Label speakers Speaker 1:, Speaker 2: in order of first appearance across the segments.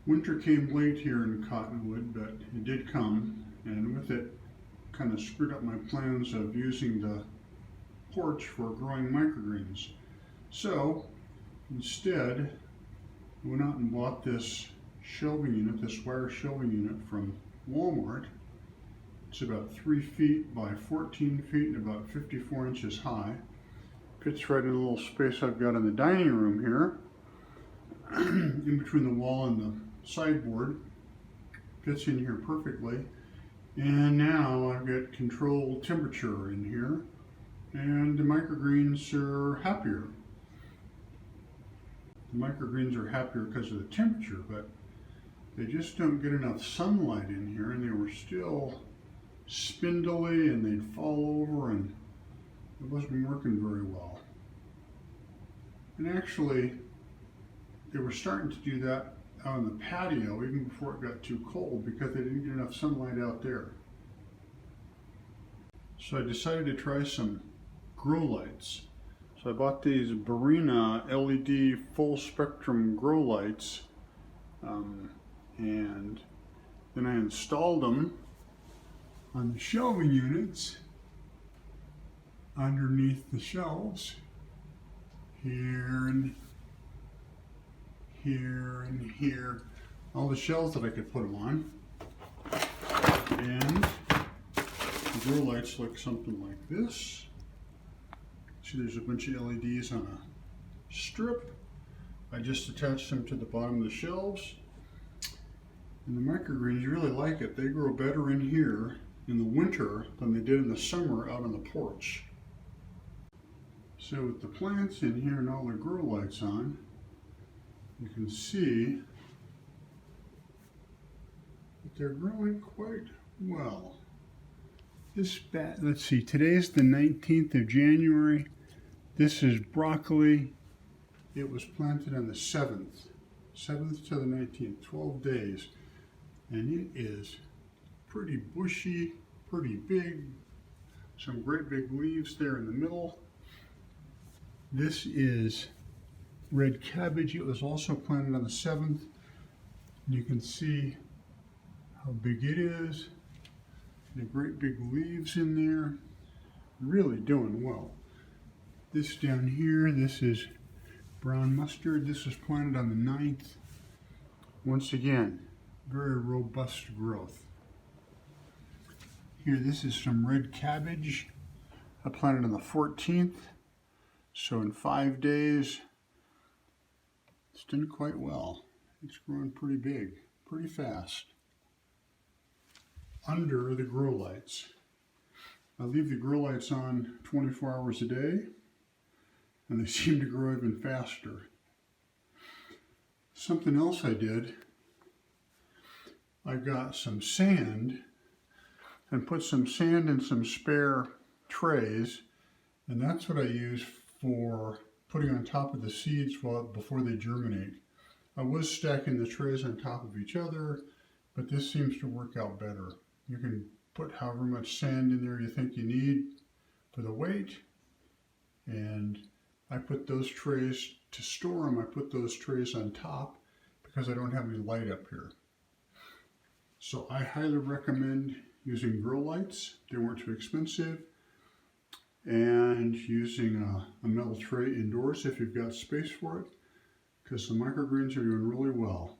Speaker 1: Winter came late here in Cottonwood, but it did come, and with it kind of screwed up my plans of using the porch for growing microgreens. So instead, I went out and bought this shelving unit, this wire shelving unit from Walmart. It's about 3 feet by 14 feet and about 54 inches high. Fits right in a little space I've got in the dining room here, in between the wall and the sideboard. Fits in here perfectly. And now I've got controlled temperature in here, and the microgreens are happier. The microgreens are happier because of the temperature, but they just don't get enough sunlight in here, and they were still spindly and they'd fall over, and it wasn't working very well. And actually, they were starting to do that out on the patio even before it got too cold because they didn't get enough sunlight out there. So I decided to try some grow lights. So I bought these Barina LED full spectrum grow lights, and then I installed them on the shelving units underneath the shelves, here and here and here, all the shelves that I could put them on. And the grow lights look something like this. See, there's a bunch of LEDs on a strip. I just attached them to the bottom of the shelves. And the microgreens really like it. They grow better in here in the winter than they did in the summer out on the porch. So with the plants in here and all the grow lights on, you can see that they're growing quite well. Let's see, today's the 19th of January. This is broccoli. It was planted on the 7th to the 19th, 12 days. And it is pretty bushy, pretty big. Some great big leaves there in the middle. This is red cabbage. It was also planted on the 7th. You can see how big it is. The great big leaves in there. Really doing well. This down here, this is brown mustard. This was planted on the 9th. Once again, very robust growth. Here, this is some red cabbage. I planted on the 14th. So in 5 days, it's done quite well. It's growing pretty big, pretty fast. Under the grow lights. I leave the grow lights on 24 hours a day, and they seem to grow even faster. Something else I did, I got some sand and put some sand in some spare trays, and that's what I use for putting on top of the seeds before they germinate. I was stacking the trays on top of each other, but this seems to work out better. You can put however much sand in there you think you need for the weight, and I put those trays to store them. I put those trays on top because I don't have any light up here. So I highly recommend using grow lights. They weren't too expensive, and using a metal tray indoors if you've got space for it, because the microgreens are doing really well.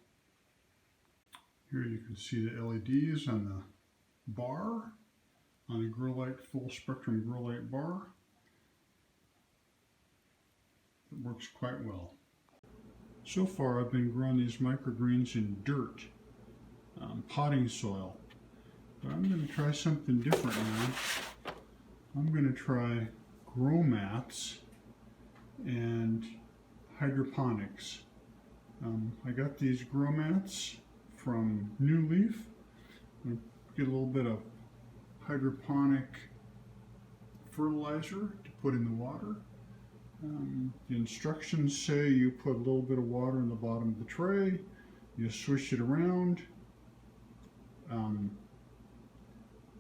Speaker 1: Here you can see the LEDs on the bar, on the grow light, full spectrum grow light bar. It works quite well. So far I've been growing these microgreens in dirt, potting soil, but I'm going to try something different now. I'm going to try grow mats and hydroponics. I got these grow mats from New Leaf. I'm going to get a little bit of hydroponic fertilizer to put in the water. The instructions say you put a little bit of water in the bottom of the tray, you swish it around,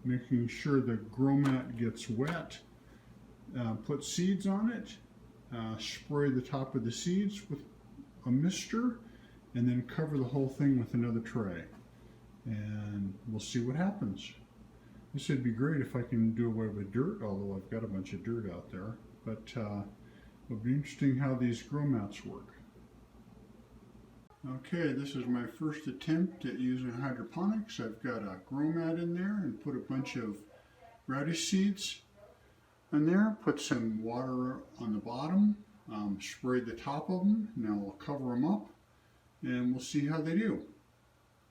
Speaker 1: making sure the grow mat gets wet, put seeds on it, spray the top of the seeds with a mister, and then cover the whole thing with another tray. And we'll see what happens. This would be great if I can do away with dirt, although I've got a bunch of dirt out there. But it'll be interesting how these grow mats work. Okay, this is my first attempt at using hydroponics. I've got a grow mat in there and put a bunch of radish seeds in there. Put some water on the bottom, spray the top of them. Now we'll cover them up and we'll see how they do.